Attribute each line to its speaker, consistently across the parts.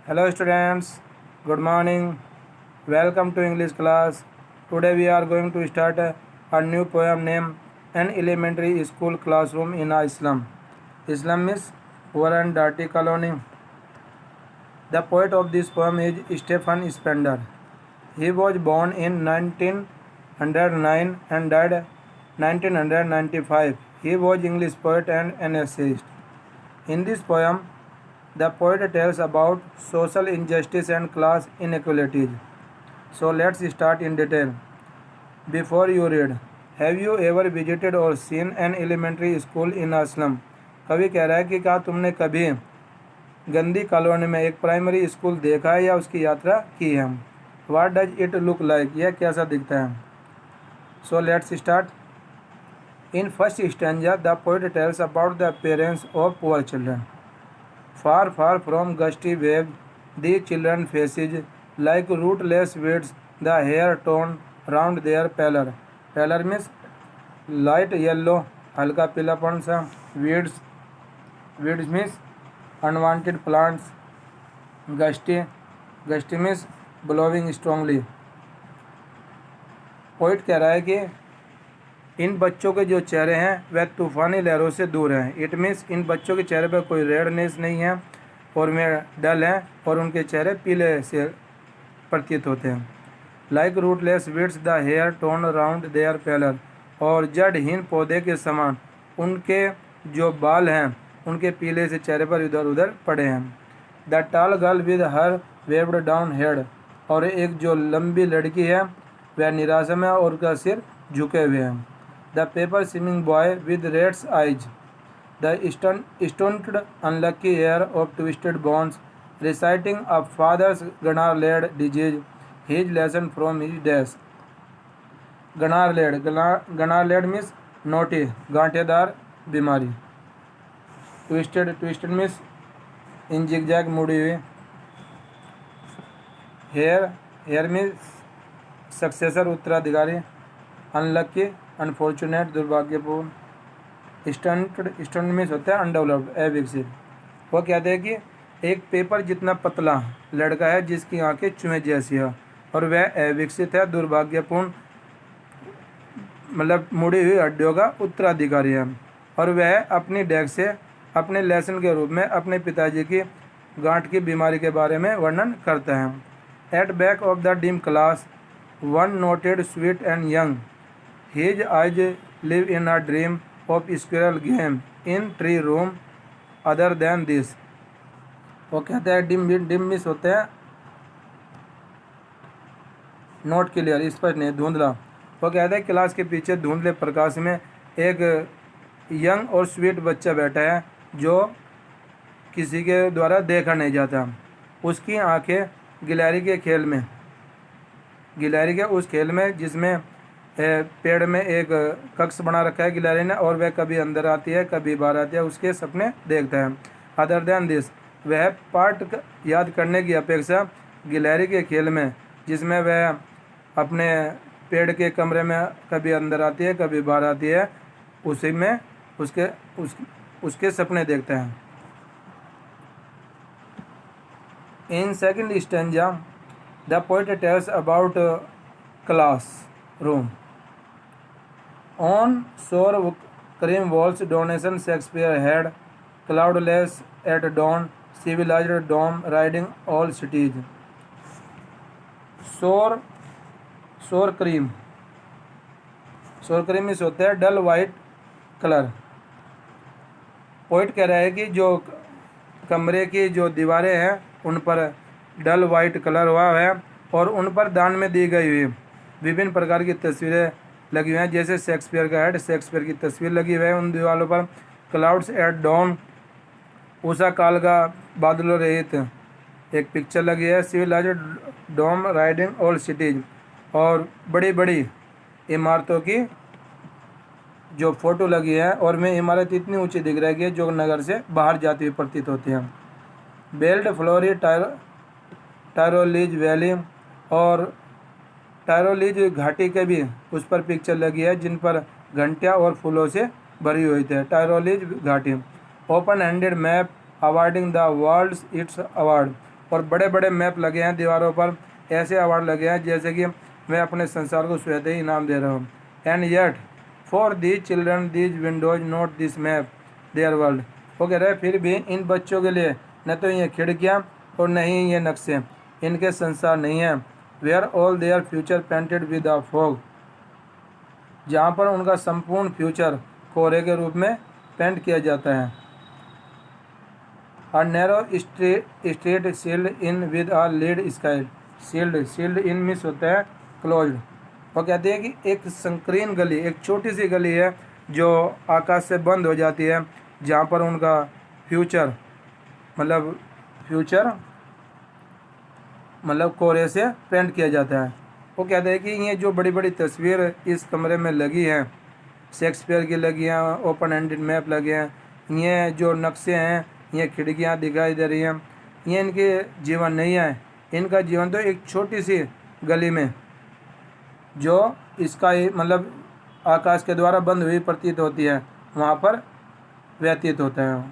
Speaker 1: Hello students, good morning. Welcome to English class. Today we are going to start a new poem named An Elementary School Classroom in Islam. Islam is Warren Darty Colony. The poet of this poem is Stephen Spender. He was born in 1909 and died 1995. He was English poet and an essayist. In this poem, the poet tells about social injustice and class inequalities. So let's start in detail. Before you read, have you ever visited or seen an elementary school in a slum? कवि कह रहा है कि क्या तुमने कभी गंदी colony में एक प्राइमरी स्कूल देखा है या उसकी यात्रा की है? What does it look like? यह कैसा दिखता है? So let's start. In first stanza, the poet tells about the parents of poor children. Far, far from gusty waves, the children faces like rootless weeds, the hair torn round their pallor. Pallor means light yellow, हल्का पीलापन सा. Weeds means unwanted plants. Gusty means blowing strongly. Poet कह रहा है कि इन बच्चों के जो चेहरे हैं वह तूफ़ानी लहरों से दूर हैं. इट मीन्स इन बच्चों के चेहरे पर कोई रेडनेस नहीं है और वे डल हैं और उनके चेहरे पीले से प्रतीत होते हैं. Like rootless weeds the hair torn round their pallor. और जड़हीन पौधे के समान उनके जो बाल हैं उनके पीले से चेहरे पर इधर उधर पड़े हैं. द टाल girl with her waived down head. और एक जो लंबी लड़की है वह निराशा में और उसका सिर झुके हुए हैं. The paper seeming boy with rat's eyes. The stunted unlucky heir of twisted bones reciting a father's gnarled disease his lesson from his desk. Gnarled means knotty, गांठेदार बीमारी. ट्विस्टेड मीन्स इन जिगजैग मुड़ी हुई. Heir means successor, उत्तराधिकारी. Unlucky unfortunate, दुर्भाग्यपूर्ण. Stunt means होता है undeveloped, अविकसित. वो कहते हैं कि एक पेपर जितना पतला लड़का है जिसकी आंखें चूहे जैसी है और वह अविकसित है, दुर्भाग्यपूर्ण, मतलब मुड़ी हुई हड्डियों का उत्तराधिकारी है. और वह अपनी डेस्क से अपने लेसन के रूप में अपने पिताजी की गांठ की बीमारी के बारे में वर्णन करता है. At back of the dim class one noted sweet and young. His eyes live in a dream of squirrel game in tree room other than this. वो कहते हैं डिम मिस होते हैं नॉट क्लियर, स्पष्ट नहीं, धुंधला. वो कहते हैं क्लास के पीछे धुंधले प्रकाश में एक यंग और स्वीट बच्चा बैठा है जो किसी के द्वारा देखा नहीं जाता. उसकी आंखें गिलहरी के उस खेल में जिसमें पेड़ में एक कक्ष बना रखा है गिलहरी ने और वह कभी अंदर आती है कभी बाहर आती है, उसके सपने देखता है. अदर देन दिस, वह पार्ट याद करने की अपेक्षा गिलहरी के खेल में जिसमें वह अपने पेड़ के कमरे में कभी अंदर आती है कभी बाहर आती है, उसी में उसके सपने देखता है. In second stanza, the poet tells about classroom. On shore cream walls donation Shakespeare had, cloudless at dawn, civilized dome riding all cities. Shore cream इस होता है डल वाइट कलर. पोइट कह रहा है कि जो कमरे की जो दीवारें हैं उन पर डल वाइट कलर हुआ है और उन पर दान में दी गई हुई विभिन्न प्रकार की तस्वीरें लगी हुई हैं. जैसे शेक्सपियर का हेड, शेक्सपियर की तस्वीर लगी हुई है उन दीवारों पर. क्लाउड्स एट डॉन, उषा काल का बादलों रहित एक पिक्चर लगी है. सिविलाइज्ड डोम राइडिंग ऑल सिटीज, और बड़ी बड़ी इमारतों की जो फोटो लगी है और में इमारत इतनी ऊंची दिख रही है जो नगर से बाहर जाती हुई प्रतीत होती है. बेल्ट फ्लोरी टायरोलीज वैली, और टायरोलीज घाटी के भी उस पर पिक्चर लगी है जिन पर घंटियाँ और फूलों से भरी हुई थी. टायरोलीज घाटी. Open handed map awarding the world it's award, और बड़े बड़े मैप लगे हैं दीवारों पर, ऐसे अवार्ड लगे हैं जैसे कि मैं अपने संसार को स्वतः ही इनाम दे रहा हूँ। And yet for these children these Windows not this map there world. वो कह रहे हैं फिर भी इन बच्चों के लिए न तो ये खिड़कियाँ और न ही ये नक्शे इनके संसार नहीं हैं। Where all their future painted with a fog, जहाँ पर उनका संपूर्ण फ्यूचर कोहरे के रूप में पेंट किया जाता है। A narrow street sealed in with a lead sky. Sealed in means होता है क्लोज्ड। वो कहते हैं कि एक संकीर्ण गली, एक छोटी सी गली है जो आकाश से बंद हो जाती है, जहाँ पर उनका फ्यूचर मतलब कोहरे से पेंट किया जाता है। वो कहते हैं कि ये जो बड़ी बड़ी तस्वीर इस कमरे में लगी हैं, शेक्सपियर की लगी हैं, ओपन एंडेड मैप लगे हैं, ये जो नक्शे हैं, ये खिड़कियाँ दिखाई दे रही हैं, ये इनके जीवन नहीं है। इनका जीवन तो एक छोटी सी गली में जो इसका मतलब आकाश के द्वारा बंद हुई प्रतीत होती है, वहाँ पर व्यतीत होता है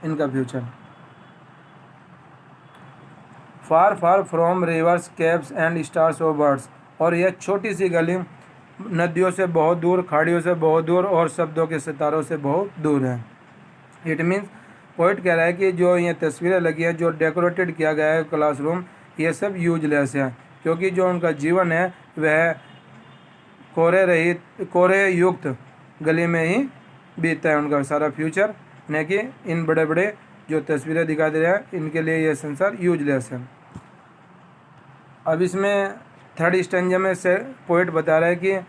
Speaker 1: इनका future. Far far from reverse cabs and stars of birds. और यह छोटी सी गली नदियों से बहुत दूर, खाड़ियों से बहुत दूर और शब्दों के सितारों से बहुत दूर है। इट मीन्स पोइट कह रहा है कि जो ये तस्वीरें लगी हैं, जो डेकोरेटेड किया गया है क्लासरूम, ये सब यूजलेस है, क्योंकि जो उनका जीवन है वह कोहरे युक्त गली में ही बीतता है उनका सारा फ्यूचर, न कि इन बड़े बड़े जो तस्वीरें दिखाई दे रहे हैं इनके लिए यह संसार यूजलेस है। अब इसमें थर्ड स्टेंजा में से पोइट बता रहा है कि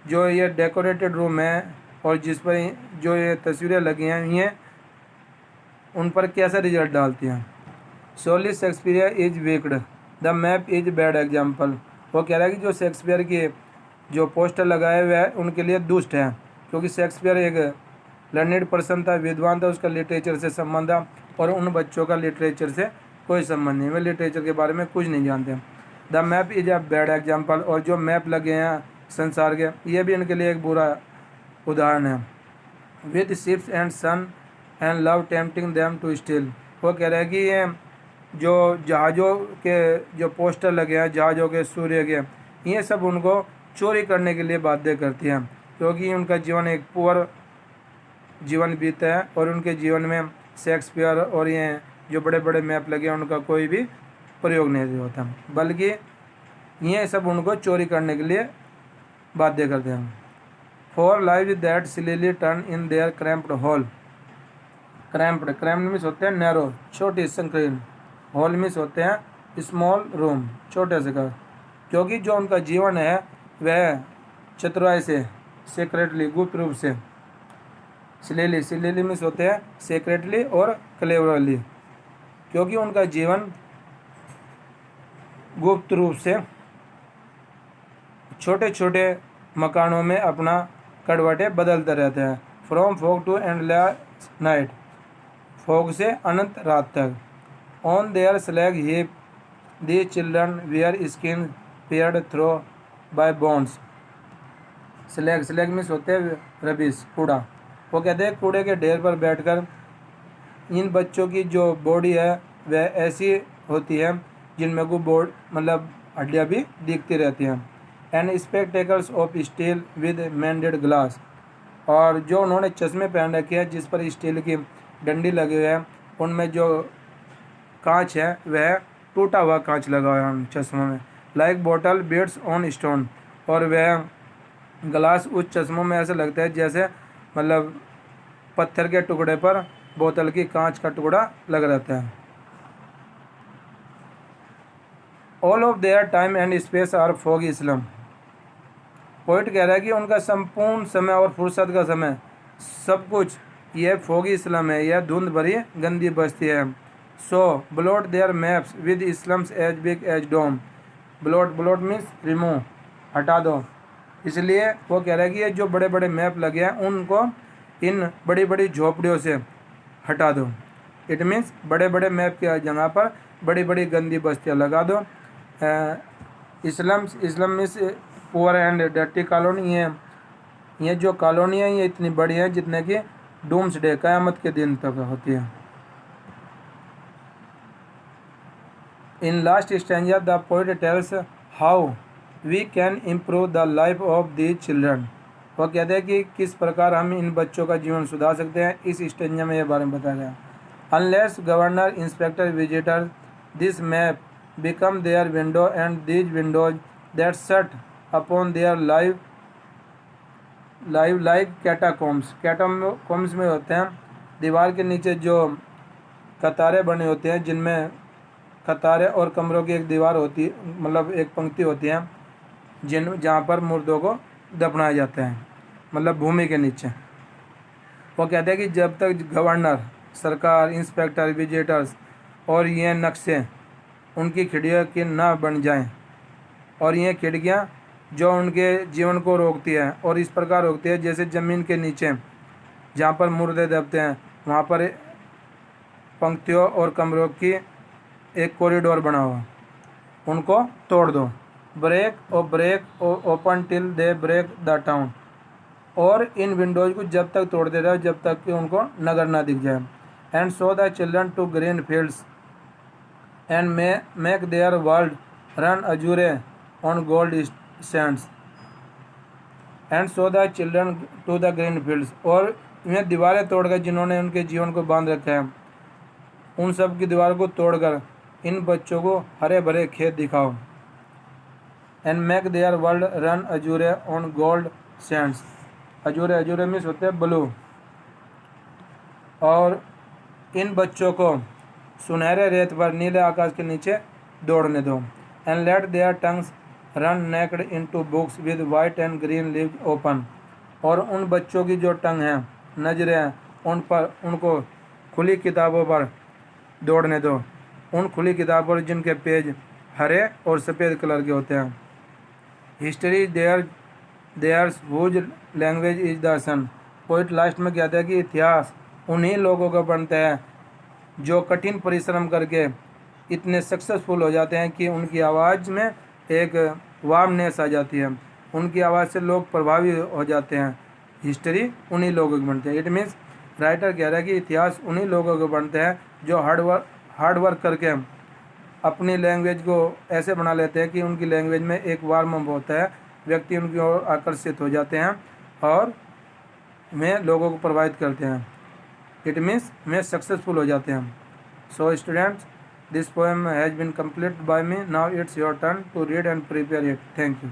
Speaker 1: जो ये डेकोरेटेड रूम है और जिस पर जो ये तस्वीरें लगी हैं ये उन पर कैसा रिजल्ट डालती हैं। Solely Shakespeare is wicked, the map is bad example. वो कह रहा है कि जो शेक्सपियर की जो पोस्टर लगाए हुए हैं उनके लिए दुष्ट है, क्योंकि शेक्सपियर एक लर्निड पर्सन था, विद्वान था, उसका लिटरेचर से संबंध था, और उन बच्चों का लिटरेचर से कोई संबंध नहीं, वे लिटरेचर के बारे में कुछ नहीं जानते। The map is a bad example. और जो मैप लगे हैं संसार के, ये भी इनके लिए एक बुरा उदाहरण है। With ships and sun and love tempting them to steal. वो कह रहे हैं कि ये जो जहाज़ों के जो पोस्टर लगे हैं, जहाज़ों के, सूर्य के, ये सब उनको चोरी करने के लिए बाध्य करती हैं, क्योंकि उनका जीवन एक पुअर जीवन बीता है और उनके जीवन में शेक्सपियर और ये जो बड़े बड़े मैप लगे हैं उनका कोई भी प्रयोग नहीं होता, बल्कि ये सब उनको चोरी करने के लिए बाध्य करते हैं। For life that slyly turn in their cramped hole. Cramped means होते हैं नैरो, छोटी संकीर्ण, हॉल मीन्स होते हैं स्मॉल रूम, छोटे से घर, क्योंकि जो उनका जीवन है वह चतुराई से, सीक्रेटली, गुप्त रूप से, सिलीली मीन्स होते हैं सीक्रेटली और क्लेवरली, क्योंकि उनका जीवन गुप्त रूप से छोटे छोटे मकानों में अपना करवटें बदलते रहते हैं। From fog to endless night, fog से अनंत रात तक। On their slag heap the children wear skin paired through by bones. Slag means होते हैं रबिश, कूड़ा। वो कहते हैं कूड़े के ढेर पर बैठकर इन बच्चों की जो बॉडी है वह ऐसी होती है जिनमें को मतलब हड्डियाँ भी दिखती रहती हैं। And spectacles of steel with मेंडेड glass. और जो उन्होंने चश्मे पहन रखे हैं जिस पर स्टील की डंडी लगी हुई है, उनमें जो कांच है वह टूटा हुआ कांच लगा हुआ है उन चश्मों में। Like bottle beads on stone. और वह ग्लास उस चश्मों में ऐसे लगता है जैसे मतलब पत्थर के टुकड़े पर बोतल की कांच का टुकड़ा लग रहता है। All of their time and space are fog slum. Poet कह रहा है कि उनका संपूर्ण समय और फुर्सत का समय सब कुछ यह फॉगी इस्लम है, यह धुंध भरी गंदी बस्ती है। So blot their maps with slums as big as doom. Blot means remove, हटा दो। इसलिए वो कह रहा है कि ये जो बड़े बड़े मैप लगे हैं उनको इन बड़ी बड़ी झोपड़ियों से हटा दो। इट मीन्स बड़े बड़े मैप की जगह पर बड़ी बड़ी गंदी बस्तियाँ लगा दो। Slum means poor and dirty colony है। ये जो कॉलोनी है ये इतनी बड़ी है जितने की डूम्स डे, क़यामत के दिन तक होती है। In last stanza, the poet tells how we can improve the life of these children. वो कहते हैं कि किस प्रकार हम इन बच्चों का जीवन सुधार सकते हैं, इस स्टेंजा में ये बारे में बताया गया. Unless governor, inspector, visitor, this map become their window, and these windows that shut upon their life like catacombs. Catacombs में होते हैं दीवार के नीचे जो कतारें बने होते हैं, जिनमें कतारें और कमरों की एक दीवार होती, मतलब एक पंक्ति होती है जहाँ पर मुर्दों को दफनाए जाते हैं, मतलब भूमि के नीचे. वो कहते हैं कि जब तक गवर्नर, सरकार, इंस्पेक्टर, विजिटर्स और ये नक्शे उनकी खिड़कियों की ना बन जाएं, और ये खिड़कियाँ जो उनके जीवन को रोकती है और इस प्रकार रोकती है जैसे ज़मीन के नीचे जहाँ पर मुर्दे दबते हैं वहाँ पर पंक्तियों और कमरों की एक कॉरिडोर बना हुआ, उनको तोड़ दो. Break open till they break the town. और इन विंडोज को जब तक तोड़ते रहो जब तक कि उनको नगर ना दिख जाए. And so the children to green fields and make their world run azure on gold sands. And so the children to the green fields. और इन्हें दीवारें तोड़कर जिन्होंने उनके जीवन को बांध रखा है, उन सब की दीवार को तोड़कर इन बच्चों को हरे भरे खेत दिखाओ. And make their world run azure on gold Sands. अजूरे means होते हैं ब्लू. और इन बच्चों को सुनहरे रेत पर नीले आकाश के नीचे दौड़ने दो. And let their tongues run naked into books with white and green leaves open. और उन बच्चों की जो टंग हैं, नजरें हैं, उनको खुली किताबों पर दौड़ने दो, उन खुली किताबों पर जिनके पेज हरे और सफ़ेद कलर के होते हैं. History theirs whose language is the sun. Poet last में कहता है कि इतिहास उन्हीं लोगों का बनता है जो कठिन परिश्रम करके इतने सक्सेसफुल हो जाते हैं कि उनकी आवाज़ में एक वार्मनेस आ जाती है, उनकी आवाज़ से लोग प्रभावित हो जाते हैं. हिस्ट्री उन्हीं लोगों की बनती है. इट मीन्स राइटर कह रहा है कि इतिहास उन्हीं लोगों को बनते हैं जो हार्ड वर्क करके अपनी लैंग्वेज को ऐसे बना लेते हैं कि उनकी लैंग्वेज में एक वार्म होता है, व्यक्ति उनकी ओर आकर्षित हो जाते हैं और में लोगों को प्रभावित करते हैं. इट मीन्स में सक्सेसफुल हो जाते हैं. So students, this poem has been complete by me. Now it's your turn to read and prepare it. Thank you.